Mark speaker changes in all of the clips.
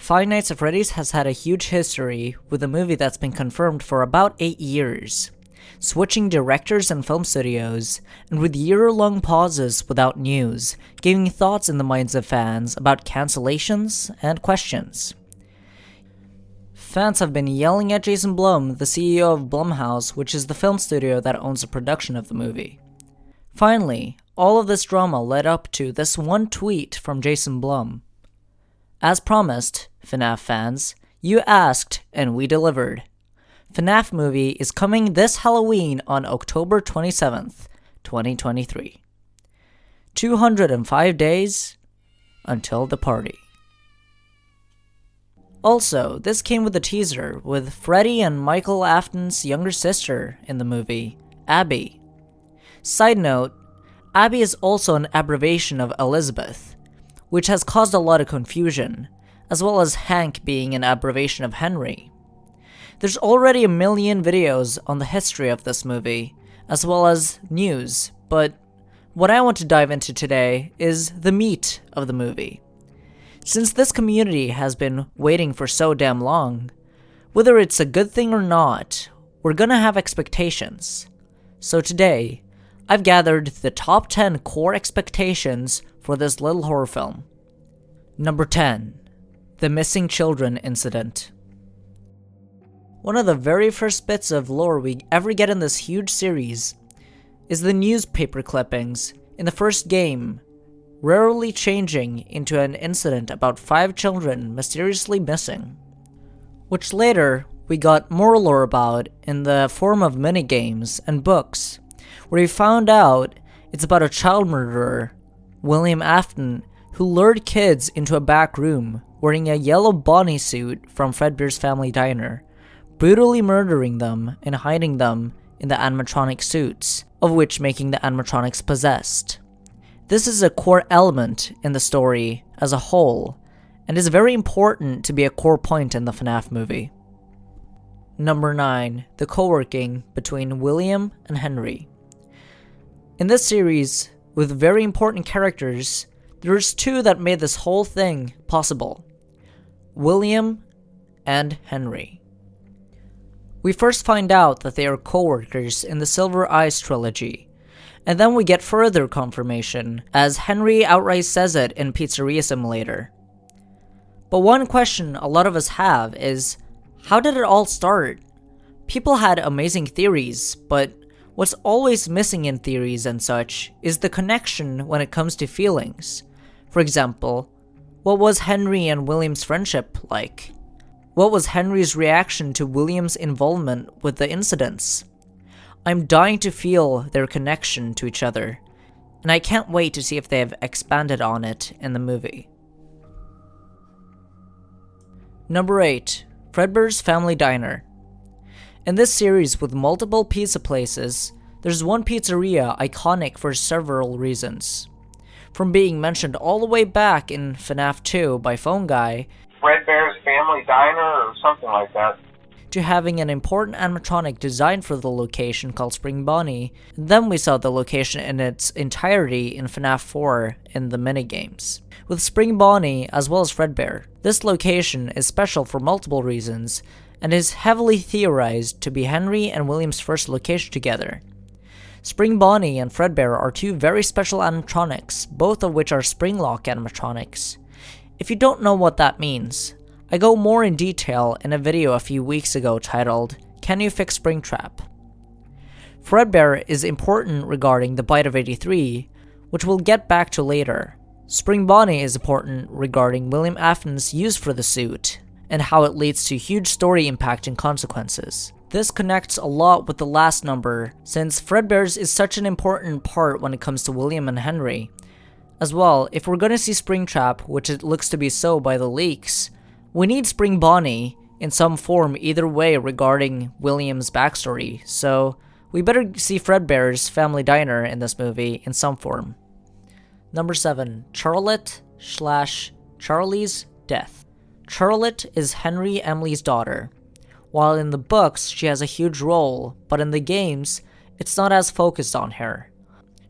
Speaker 1: Five Nights at Freddy's has had a huge history with a movie that's been confirmed for about 8 years, switching directors and film studios, and with year-long pauses without news, giving thoughts in the minds of fans about cancellations and questions. Fans have been yelling at Jason Blum, the CEO of Blumhouse, which is the film studio that owns the production of the movie. Finally, all of this drama led up to this one tweet from Jason Blum. As promised, FNAF fans, you asked and we delivered. FNAF movie is coming this Halloween on October 27th, 2023. 205 days until the party. Also, this came with a teaser with Freddy and Michael Afton's younger sister in the movie, Abby. Side note, Abby is also an abbreviation of Elizabeth, which has caused a lot of confusion, as well as Hank being an abbreviation of Henry. There's already a million videos on the history of this movie, as well as news, but what I want to dive into today is the meat of the movie. Since this community has been waiting for so damn long, whether it's a good thing or not, we're gonna have expectations. So today, I've gathered the top 10 core expectations for this little horror film. Number 10. The Missing Children Incident. One of the very first bits of lore we ever get in this huge series is the newspaper clippings in the first game, rarely changing into an incident about 5 children mysteriously missing, which later we got more lore about in the form of minigames and books, where we found out it's about a child murderer, William Afton, who lured kids into a back room wearing a yellow bodysuit from Fredbears' family diner, brutally murdering them and hiding them in the animatronic suits, of which making the animatronics possessed. This is a core element in the story as a whole, and is very important to be a core point in the FNAF movie. Number 9. The co-working between William and Henry. In this series, with very important characters, there's 2 that made this whole thing possible: William and Henry. We first find out that they are co-workers in the Silver Eyes trilogy, and then we get further confirmation as Henry outright says it in Pizzeria Simulator. But one question a lot of us have is, how did it all start? People had amazing theories, but what's always missing in theories and such is the connection when it comes to feelings. For example, what was Henry and William's friendship like? What was Henry's reaction to William's involvement with the incidents? I'm dying to feel their connection to each other, and I can't wait to see if they have expanded on it in the movie. Number 8. Fredbears' Family Diner. In this series with multiple pizza places, there's one pizzeria iconic for several reasons. From being mentioned all the way back in FNAF 2 by Phone Guy,
Speaker 2: Fredbears' Family Diner or something like that,
Speaker 1: to having an important animatronic designed for the location called Spring Bonnie, and then we saw the location in its entirety in FNAF 4 in the minigames. With Spring Bonnie as well as Fredbear, this location is special for multiple reasons, and is heavily theorized to be Henry and William's first location together. Spring Bonnie and Fredbear are 2 very special animatronics, both of which are Springlock animatronics. If you don't know what that means, I go more in detail in a video a few weeks ago titled, Can You Fix Springtrap? Fredbear is important regarding the Bite of 83, which we'll get back to later. Spring Bonnie is important regarding William Afton's use for the suit, and how it leads to huge story impact and consequences. This connects a lot with the last number, since Fredbears is such an important part when it comes to William and Henry. As well, if we're gonna see Springtrap, which it looks to be so by the leaks, we need Spring Bonnie in some form either way regarding William's backstory, so we better see Fredbear's Family Diner in this movie in some form. Number 7. Charlotte/Charlie's death. Charlotte is Henry Emily's daughter. While in the books she has a huge role, but in the games, it's not as focused on her.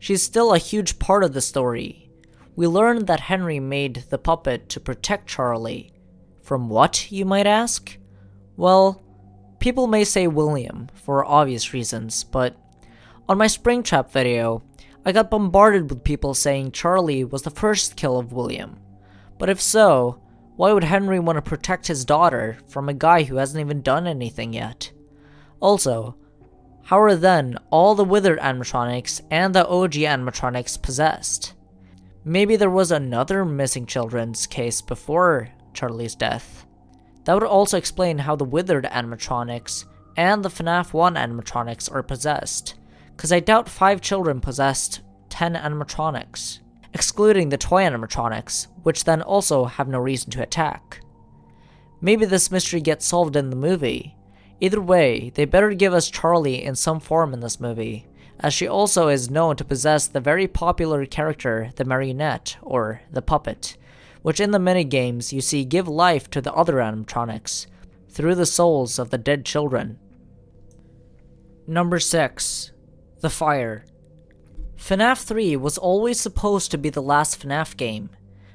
Speaker 1: She's still a huge part of the story. We learn that Henry made the puppet to protect Charlie From what, you might ask? Well, people may say William for obvious reasons, but on my Springtrap video, I got bombarded with people saying Charlie was the first kill of William. But if so, why would Henry want to protect his daughter from a guy who hasn't even done anything yet? Also, how are then all the withered animatronics and the OG animatronics possessed? Maybe there was another missing children's case before Charlie's death. That would also explain how the withered animatronics and the FNAF 1 animatronics are possessed, cause I doubt 5 children possessed 10 animatronics, excluding the toy animatronics, which then also have no reason to attack. Maybe this mystery gets solved in the movie. Either way, they better give us Charlie in some form in this movie, as she also is known to possess the very popular character, the marionette, or the puppet, which in the minigames you see give life to the other animatronics, through the souls of the dead children. Number 6. The Fire. FNAF 3 was always supposed to be the last FNAF game,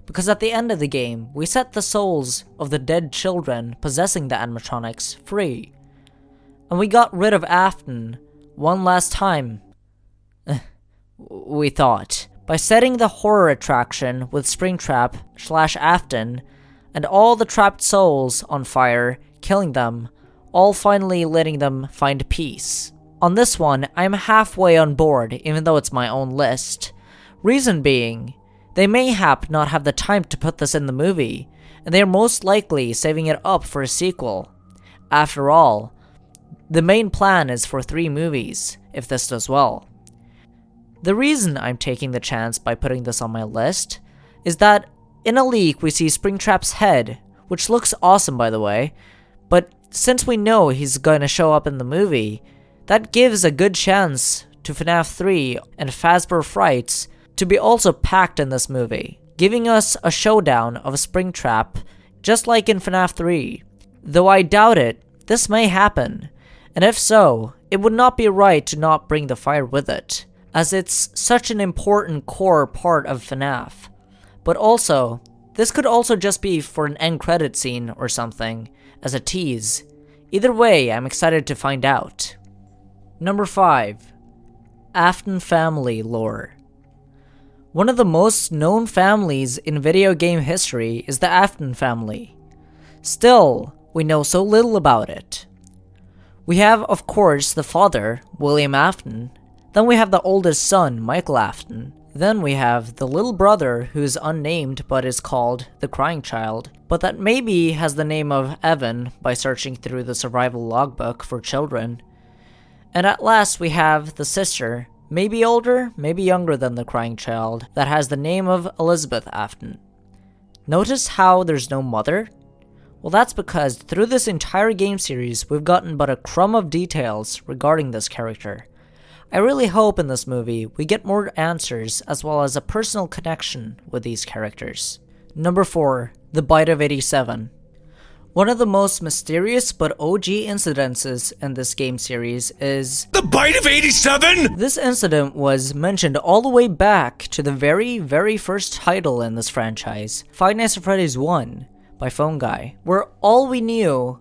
Speaker 1: because at the end of the game, we set the souls of the dead children possessing the animatronics free. And we got rid of Afton one last time, we thought, by setting the horror attraction with Springtrap/Afton and all the trapped souls on fire, killing them, all finally letting them find peace. On this one, I'm halfway on board, even though it's my own list. Reason being, they mayhap not have the time to put this in the movie, and they are most likely saving it up for a sequel. After all, the main plan is for 3 movies, if this does well. The reason I'm taking the chance by putting this on my list is that in a leak we see Springtrap's head, which looks awesome by the way, but since we know he's going to show up in the movie, that gives a good chance to FNAF 3 and Fazbear Frights to be also packed in this movie, giving us a showdown of Springtrap just like in FNAF 3. Though I doubt it, this may happen, and if so, it would not be right to not bring the fire with it, as it's such an important core part of FNAF. But also, this could also just be for an end credit scene or something, as a tease. Either way, I'm excited to find out. Number 5. Afton family lore. One of the most known families in video game history is the Afton family. Still, we know so little about it. We have, of course, the father, William Afton. Then we have the oldest son, Michael Afton. Then we have the little brother who's unnamed but is called the Crying Child, but that maybe has the name of Evan by searching through the survival logbook for children. And at last we have the sister, maybe older, maybe younger than the Crying Child, that has the name of Elizabeth Afton. Notice how there's no mother? Well, that's because through this entire game series we've gotten but a crumb of details regarding this character. I really hope in this movie we get more answers as well as a personal connection with these characters. Number 4. The Bite of 87. One of the most mysterious but OG incidences in this game series is
Speaker 3: The Bite of 87?!
Speaker 1: This incident was mentioned all the way back to the very first title in this franchise, Five Nights at Freddy's 1 by Phone Guy, where all we knew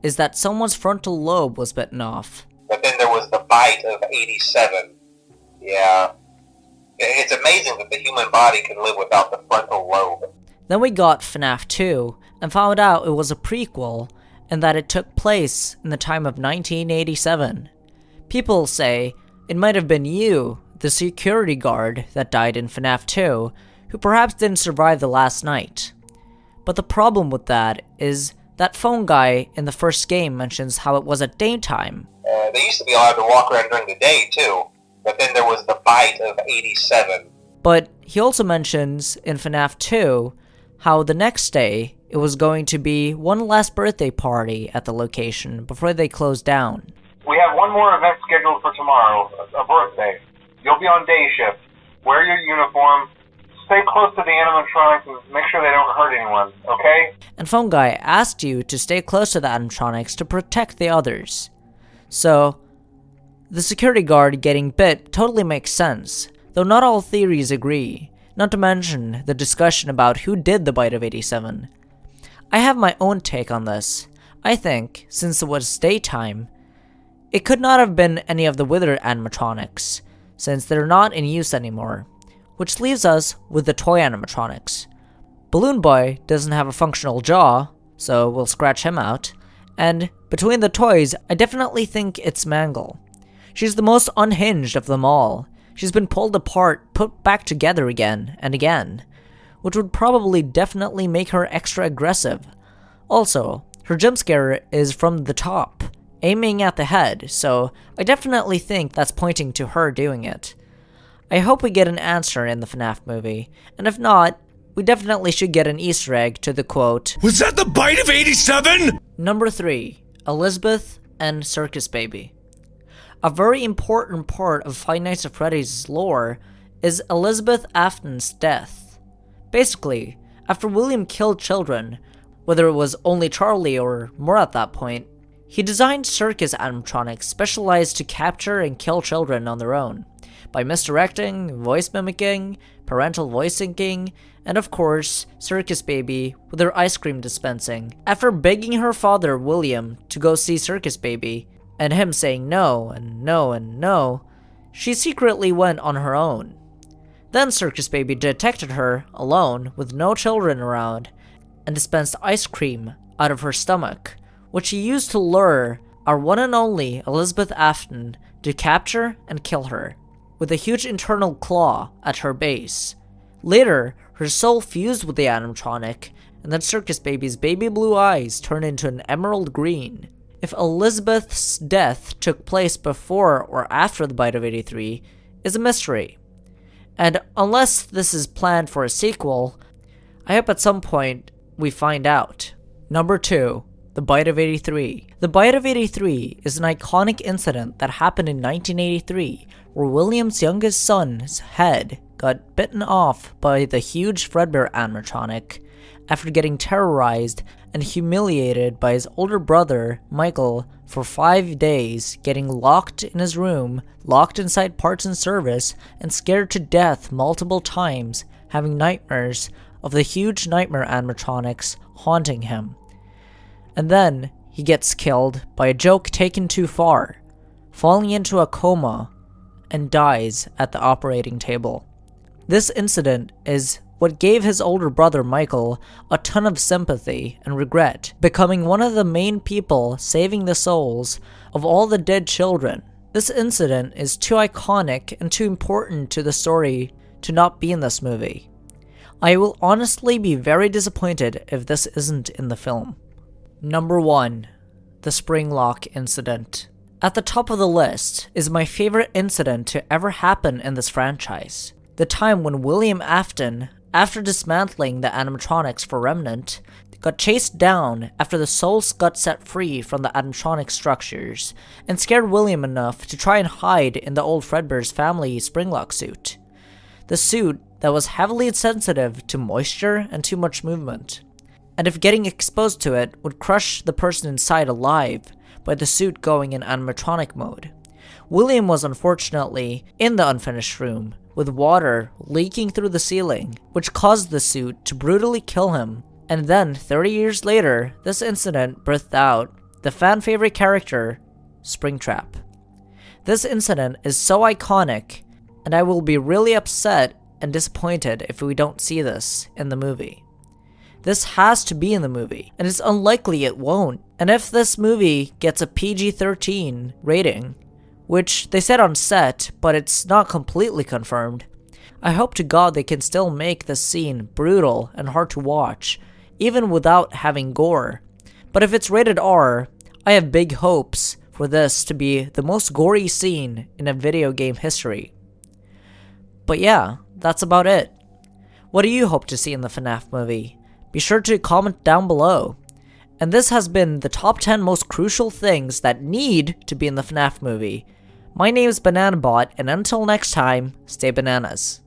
Speaker 1: is that someone's frontal lobe was bitten off.
Speaker 2: But then there was the bite of 87. Yeah. It's amazing that the human body can live without the frontal lobe.
Speaker 1: Then we got FNAF 2 and found out it was a prequel and that it took place in the time of 1987. People say it might have been you, the security guard that died in FNAF 2, who perhaps didn't survive the last night. But the problem with that is that Phone Guy in the first game mentions how it was at daytime.
Speaker 2: They used to be allowed to walk around during the day too, but then there was the bite of 87.
Speaker 1: But he also mentions in FNAF 2 how the next day it was going to be one last birthday party at the location before they closed down.
Speaker 2: We have one more event scheduled for tomorrow, a birthday. You'll be on day shift. Wear your uniform. Stay close to the animatronics and make sure they don't hurt anyone, okay?
Speaker 1: And Phone Guy asked you to stay close to the animatronics to protect the others. So, the security guard getting bit totally makes sense, though not all theories agree, not to mention the discussion about who did the Bite of 87. I have my own take on this. I think, since it was daytime, it could not have been any of the Wither animatronics, since they're not in use anymore, which leaves us with the toy animatronics. Balloon Boy doesn't have a functional jaw, so we'll scratch him out, and between the toys, I definitely think it's Mangle. She's the most unhinged of them all. She's been pulled apart, put back together again and again, which would probably definitely make her extra aggressive. Also, her jump scare is from the top, aiming at the head, so I definitely think that's pointing to her doing it. I hope we get an answer in the FNAF movie, and if not, we definitely should get an Easter egg to the quote,
Speaker 3: Was that the bite of 87?
Speaker 1: Number 3. Elizabeth and Circus Baby. A very important part of Five Nights at Freddy's lore is Elizabeth Afton's death. Basically, after William killed children, whether it was only Charlie or more at that point, he designed Circus animatronics specialized to capture and kill children on their own, by misdirecting, voice mimicking, parental voice syncing, and of course, Circus Baby with her ice cream dispensing. After begging her father, William, to go see Circus Baby, and him saying no and no and no, she secretly went on her own. Then Circus Baby detected her, alone, with no children around, and dispensed ice cream out of her stomach, which he used to lure our one and only Elizabeth Afton to capture and kill her, with a huge internal claw at her base. Later, her soul fused with the animatronic, and then Circus Baby's baby blue eyes turned into an emerald green. If Elizabeth's death took place before or after the Bite of 83 is a mystery. And unless this is planned for a sequel, I hope at some point we find out. Number 2. The Bite of 83. The Bite of 83 is an iconic incident that happened in 1983 where William's youngest son's head got bitten off by the huge Fredbear animatronic after getting terrorized and humiliated by his older brother, Michael, for 5 days, getting locked in his room, locked inside parts and service, and scared to death multiple times, having nightmares of the huge nightmare animatronics haunting him. And then he gets killed by a joke taken too far, falling into a coma, and dies at the operating table. This incident is what gave his older brother Michael a ton of sympathy and regret, becoming one of the main people saving the souls of all the dead children. This incident is too iconic and too important to the story to not be in this movie. I will honestly be very disappointed if this isn't in the film. Number 1. The Springlock Incident. At the top of the list is my favorite incident to ever happen in this franchise. The time when William Afton, after dismantling the animatronics for Remnant, got chased down after the souls got set free from the animatronic structures, and scared William enough to try and hide in the old Fredbears family Springlock suit. The suit that was heavily sensitive to moisture and too much movement, and if getting exposed to it would crush the person inside alive by the suit going in animatronic mode. William was unfortunately in the unfinished room, with water leaking through the ceiling, which caused the suit to brutally kill him. And then, 30 years later, this incident birthed out the fan-favorite character, Springtrap. This incident is so iconic, and I will be really upset and disappointed if we don't see this in the movie. This has to be in the movie, and it's unlikely it won't. And if this movie gets a PG-13 rating, which they said on set, but it's not completely confirmed, I hope to God they can still make this scene brutal and hard to watch, even without having gore. But if it's rated R, I have big hopes for this to be the most gory scene in a video game history. But yeah, that's about it. What do you hope to see in the FNAF movie? Be sure to comment down below. And this has been the top 10 most crucial things that need to be in the FNAF movie. My name is BananaBot, and until next time, stay bananas.